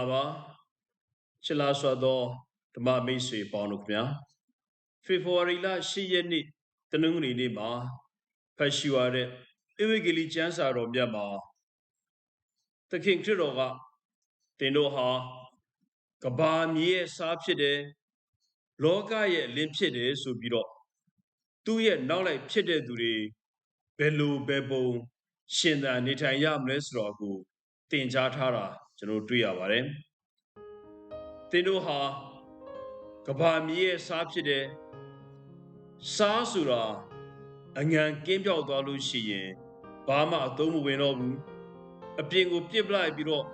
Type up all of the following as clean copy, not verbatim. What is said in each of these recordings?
Malaba Chila Swado Dama Misi Bonukmia February Shiyeni Tanungri Nima Pashuare Irigili Jansa Robyama The King Tiroga Tenoha Gaba Mie Sapide Loga ye Limpide Subiro သူရဲ့နောက်လိုက်ဖြစ်တဲ့သူတွေဘယ်လိုပဲပုံရှင်သာနေထိုင်ရမလဲဆိုတော့ကိုတင်ကြားထားတာကျွန်တော်တွေ့ရပါတယ်။သင်တို့ဟာကဘာမြေရဲ့စားဖြစ်တဲ့စားဆိုတာအငံကင်းပြောက်သွားလို့ရှိရင်ဘာမှအသုံးမဝင်တော့ဘူး။အပြင်ကိုပြစ်ပလိုက်ပြီးတော့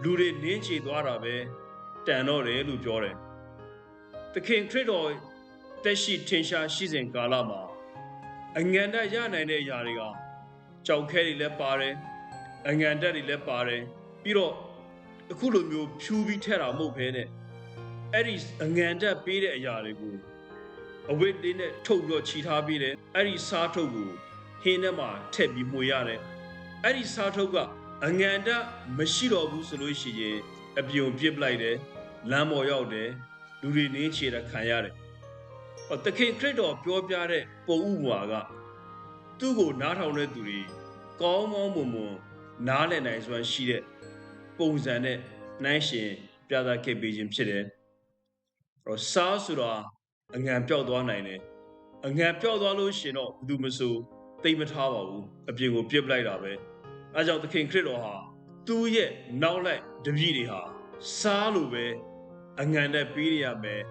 လူတွေနင်းချေသွားတာပဲတန်တော့တယ်လို့ပြောတယ်။သခင်ခရစ်တော် တက်ရှိထင်ရှားရှိစဉ်ကာလမှာအငံတက်ရနိုင်တဲ့အရာတွေကကြောက်ခဲတွေလည်းပါတယ်အငံတက်တွေလည်းပါတယ်ပြီးတော့အခုလိုမျိုးဖြူပြီးထက်တာမဟုတ်ဘဲနဲ့အဲ့ဒီအငံတက်ပေးတဲ့အရာတွေကိုအဝတ်လေးနဲ့ထုတ်ပြီးတော့ခြိထားပေးတယ်အဲ့ဒီစားထုတ်ကိုဟင်းထဲမှာထည့်ပြီးမှွေရတယ်အဲ့ဒီစားထုတ်ကအငံတက်မရှိတော့ဘူးဆိုလို့ရှိရင်အပြုံပြစ်ပလိုက်တယ်လမ်းပေါ်ရောက်တယ်လူတွေနင်းချေတာခံရတယ်တခင်ခရစ်တော်ပြောပြတဲ့ပုံဥပမာကသူ့ကိုနားထောင်တဲ့သူတွေကောင်းကောင်းမွန်မွန်နားလည်နိုင်စွမ်းရှိတဲ့ပုံစံနဲ့နှိုင်းရှင်ပြသခဲ့ပေးခြင်းဖြစ်တယ်။စားဆိုတာအငံပြောက်သွားနိုင်တယ်။အငံပြောက်သွားလို့ရှင်တော့ဘယ်သူမဆိုသိမထားပါဘူး။အပြင်ကိုပြစ်ပလိုက်တာပဲ။အဲကြောင့်သခင်ခရစ်တော်ဟာသူ့ရဲ့နောက်လိုက်တပည့်တွေဟာစားလို့ပဲအငံနဲ့ပေးရမယ်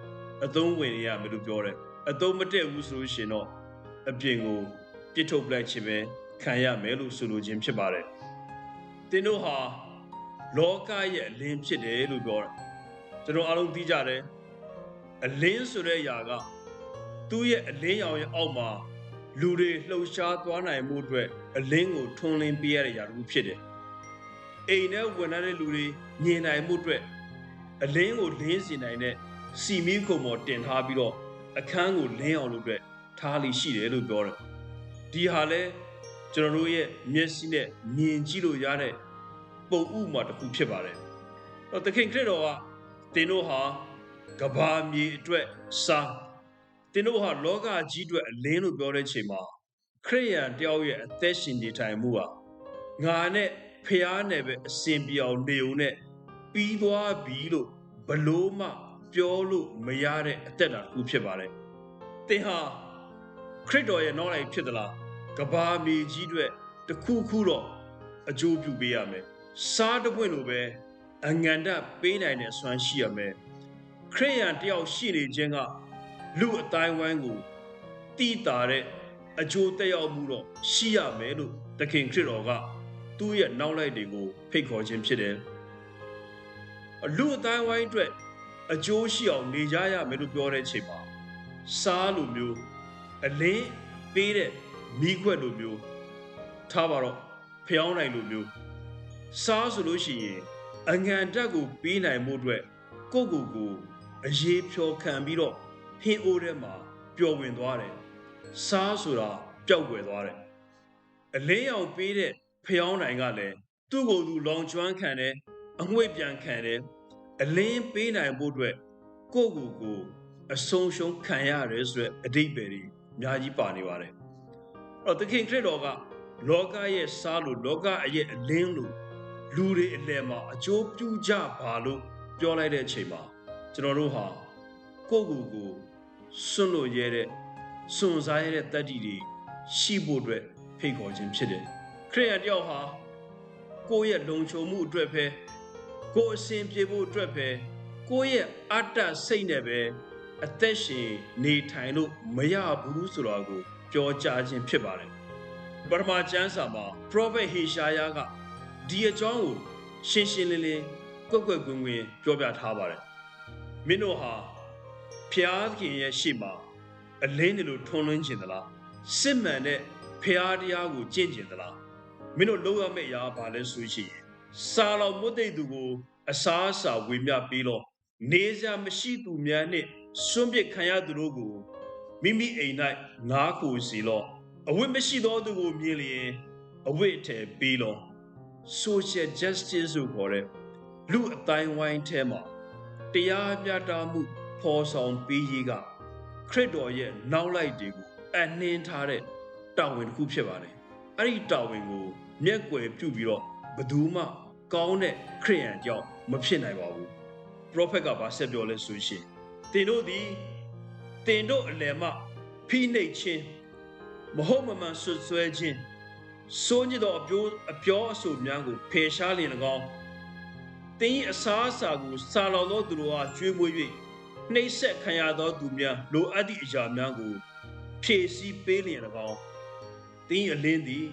အသုံးဝင်ရမယ်လို့ပြောတယ်။အသုံးမတည့်ဘူးဆိုလို့ရှင်တော့အပြင်ကိုပြစ်ထုတ်ပလိုက်ခြင်းပဲခံရမယ်လို့ဆိုလိုခြင်းဖြစ်ပါတယ်။သင်တို့ဟာလောကရဲ့အလင်းဖြစ်တယ်လို့ပြောတယ်။ကျွန်တော်အားလုံးသိကြတယ်။အလင်းဆိုတဲ့အရာကသူ့ရဲ့အလင်းရောင်ရဲ့အောက်မှာလူတွေလှုပ်ရှားသွားနိုင်မှုအတွက်အလင်းကိုထွန်းလင်းပေးရတဲ့အရာတစ်ခုဖြစ်တယ်။အိမ်ထဲဝင်လာတဲ့လူတွေမြင်နိုင်မှုအတွက်အလင်းကိုလင်းစေနိုင်တဲ့စီမီခုံပေါ်တင်ထားပြီးတော့အခန်းကိုလင်းအောင်လုပ်အတွက်ထားလိရှိတယ်လို့ပြောတယ်။ဒီဟာလဲကျွန်တော်တို့ရဲ့မျက်စိနဲ့မြင်ကြည့်လို့ရတဲ့ပုံဥမာတစ်ခုဖြစ်ပါတယ်။သခင်ခရစ်တော်ကသင်တို့ဟာကဘာမြေအတွက်စားသင်တို့ဟာလောကကြီးအတွက်အလင်းလို့ပြောတဲ့ချိန်မှာခရစ်ယာန်တယောက်ရဲ့အသက်ရှင်နေထိုင်မှုဟာငါနဲ့ဖျားနဲ့ပဲအစဉ်ပြောင်းနေုံနဲ့ပြီးသွားပြီလို့ဘလို့မှပြောလို့မရတဲ့အသက်တာတစ်ခုဖြစ်ပါတယ်။သင်ဟာခရစ်တော်ရဲ့နောက်လိုက်ဖြစ်သလားကဘာမြေကြီးအတွက်တစ်ခုခုတော့အကျိုးပြုပေးရမယ်။စားတပွင့်လိုပဲအငံတပေးနိုင်တဲ့စွမ်းရှိရမယ်။ခရစ်ယာန်တယောက်ရှိနေခြင်းကလူအတိုင်းဝိုင်းကိုတည်တာတဲ့အကျိုးသက်ရောက်မှုတော့ရှိရမယ်လို့သခင်ခရစ်တော်ကသူ့ရဲ့နောက်လိုက်တွေကိုဖိတ်ခေါ်ခြင်းဖြစ်တယ်။လူအတိုင်းဝိုင်းအတွက်အကျိုးရှိအောင်နေကြရမယ်လို့ပြောတဲ့ချိန်မှာစားလိုမျိုးအလင်းပေးတဲ့မိခွက်လိုမျိုးထားပါတော့ဖျောင်းနိုင်လိုမျိုးစားဆိုလို့ရှိရင်အငံတက်ကိုပေးနိုင်မှုအတွက်ကိုယ့်ကိုယ်အရေးဖြောခံပြီးတော့ဟင်းအိုးထဲမှာပျော်ဝင်သွားတယ်စားဆိုတာပျောက်ွယ်သွားတယ်အလင်းရောင်ပေးတဲ့ဖျောင်းနိုင်ကလည်းသူ့ကိုယ်သူလောင်ကျွမ်းခံတယ်အငွေ့ပြန်ခံတယ်အလင်းပေးနိုင်ဖို့အတွက်ကိုယ့်ကိုယ်အဆုံးရှုံးခံရတယ်ဆိုတဲ့အဓိပ္ပာယ်တွေအများကြီးပါနေပါတယ်အဲ့တော့သခင်ခရစ်တော်ကလောကရဲ့စားလို့လောကရဲ့အလင်းလို့လူတွေအလယ်မှာအကျိုးပြုကြပါလို့ပြောလိုက်တဲ့အချိန်မှာကျွန်တော်တို့ဟာကိုယ့်ကိုယ်စွန့်လို့ရတဲ့စွန့်စားရတဲ့တတ္တိတွေရှိဖို့အတွက်ဖိတ်ခေါ်ခြင်းဖြစ်တယ်ခရစ်ယာန်တယောက်ဟာကိုယ့်ရဲ့လုံခြုံမှုအတွက်ပဲကိုယ်အစဉ်ပြေဖို့အတွက်ပဲကိုယ့်ရဲ့အတ္တစိတ်နဲ့ပဲအသက်ရှင်နေထိုင်လို့မရဘူးဆိုတော့ကိုပြောကြားခြင်းဖြစ်ပါတယ်ပရမကျမ်းစာမှာ Prophet ဟေရှာယကဒီအကြောင်းကိုရှင်းရှင်းလင်းလင်းကွက်ကွက်ကွင်းကွင်းပြောပြထားပါတယ်မင်းတို့ဟာဖျားခင်ရဲ့ရှေ့မှာအလင်းတွေလိုထွန်းလွှင်းခြင်းသလားစစ်မှန်တဲ့ဖျားတရားကိုကျင့်ခြင်းသလားမင်းတို့လုပ်ရမယ့်အရာဘာလဲဆိုရှင်စာလောင်မွတ်သိသူကိုအစားအစာဝေမျှပေးလို့နေစရာမရှိသူများနှင့်စွန့်ပစ်ခံရသူတို့ကိုမိမိအိမ်၌ငားခိုစီလို့အဝတ်မရှိသောသူကိုမြင်လျင်အဝတ်အထည်ပေးလို့ social justice ဆိုခေါ်တဲ့ လူအတိုင်းဝိုင်းထဲမှာတရားမျှတမှုဖော်ဆောင်ပေးရေးကခရစ်တော်ရဲ့နောက်လိုက်တွေကိုအနှင်းထားတဲ့တာဝန်တစ်ခုဖြစ်ပါတယ်အဲ့ဒီတာဝန်ကိုမျက်ကွယ်ပြုပြီးတော့ဘယ်သူမှကောင်းတဲ့ခရိယန်ကြောင့်မဖြစ်နိုင်ပါဘူးပရောဖက်ကဘာဆက်ပြောလဲဆိုရှင်သင်တို့သည်သင်တို့အလယ်မှဖိနှိပ်ခြင်းမဟုတ်မမှန်ဆွဆွဲခြင်းစိုးညစ်သောအပြောအဆိုများကိုဖယ်ရှားလျင်၎င်းသင်၏အစားအစာကိုစာလောင်သောသူတို့အားကျွေးမွေး၍နှိပ်စက်ခံရသောသူများလိုအပ်သည့်အရာများကိုဖြည့်ဆည်းပေးလျင်၎င်းသင်၏အလင်းသည်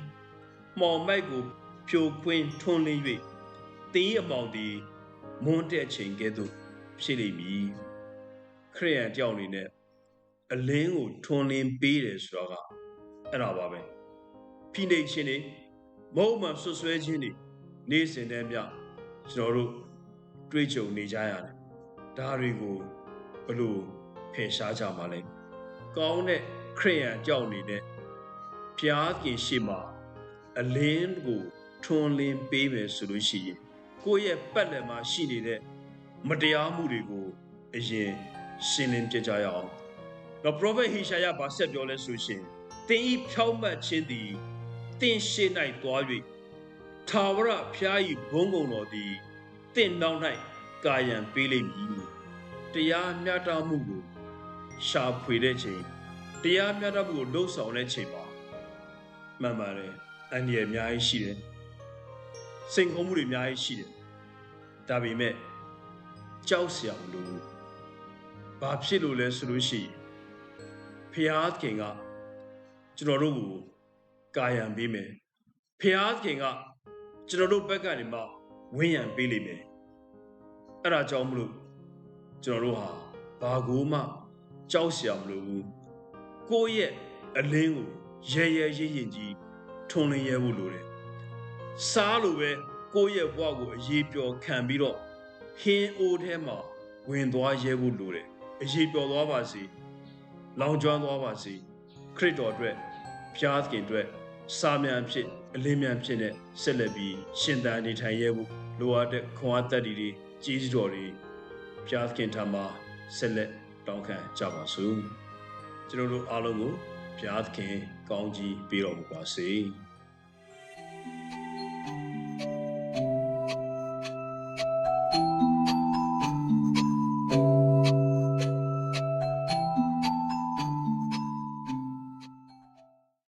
မှောင်မိုက်ကိုဖြိုခွင်းထွန်းလင်း၍သင်၏အမောင်သည်မွန်းတဲ့ချိန်ကဲ့သို့ဖြစ်လိမ့်မည်ခရိယန်တယောက်အနေနဲ့အလင်းကိုထွန်းလင်းပေးတယ်ဆိုတော့ကအဲ့ဒါပါပဲဖိနှိပ်ခြင်းတွေမဟုတ်မှဆွဆွဲခြင်းတွေနေ့စဉ်နဲ့မျှကျွန်တော်တို့တွေ့ကြုံနေကြရတယ်ဒါတွေကိုဘယ်လိုဖယ်ရှားကြမှာလဲကောင်းတဲ့ခရိယန်ကြောက်နေတဲ့ဘုရားခင်ရှိမှအလင်းကိုထွန်းလင်းပေးမယ်ဆိုလို့ရှိရင်ကိုယ့်ရဲ့ပတ်လည်မှာရှိနေတဲ့မတရားမှုတွေကိုအရင်ရှင်းလင်းပြကြရအောင်တော့ Prophet ဟေရှာယဘာဆက်ပြောလဲဆိုရှင်သင်ဤဖြောင့်မတ်ခြင်းသည်သင်ရှေ့၌သွား၍ထာဝရဘုရား၏ဘုန်းကုံတော်သည်သင်နောက်၌ကာယံပေးလိမ့်မည်တရားမျှတမှုကိုရှာဖွေတဲ့ချိန်တရားမျှတမှုကိုလှုပ်ဆောင်တဲ့ချိန်မှာမှန်ပါတယ်အန္တရာယ်အများကြီးရှိတယ်စိန်ခေါ်မှုတွေအများကြီးရှိတယ်ဒါပေမဲ့ကြောက်စရာမလိုဘူးဘာဖြစ်လို့လဲဆိုလို့ရှိရင်ဖျားခင်ကကျွန်တော်တို့ကိုကာယံပေးမယ်ဖျားခင်ကကျွန်တော်တို့ဘက်ကနေမှဝန်းရံပေးလိမ့်မယ်အဲ့ဒါကြောင့်မလို့ကျွန်တော်တို့ဟာဘာကိုမှကြောက်စရာမလိုဘူးကိုယ့်ရဲ့အလင်းကိုရဲရဲရင့်ရင့်ကြီးထွန်းလင်းရဲဖို့လိုတယ်စားလိုပဲကိုယ့်ရဲ့ဘဝကိုအရေးပျော်ခံပြီးတော့ဟင်းအိုးထဲမှာဝင်သွားရဲဖို့လိုတယ်အရေးပျော်သွားပါစေလောင်ကျွမ်းသွားပါစေခရစ်တော်အတွက်ဘုရားသခင်အတွက်စာမြန်ဖြစ်အလင်းမြန်ဖြစ်တဲ့ဆက်လက်ပြီးရှင်သန်နေထိုင်ရဲဖို့လိုအပ်တဲ့ခွန်အားတက်တွေကြီးစွာတော်တွေဘုရားသခင်ထံမှာဆက်လက်တောင်းခံကြပါစို့ကျွန်တော်တို့အားလုံးကိုဘုရားသခင်ကောင်းကြီးပေးတော်မူပါစေ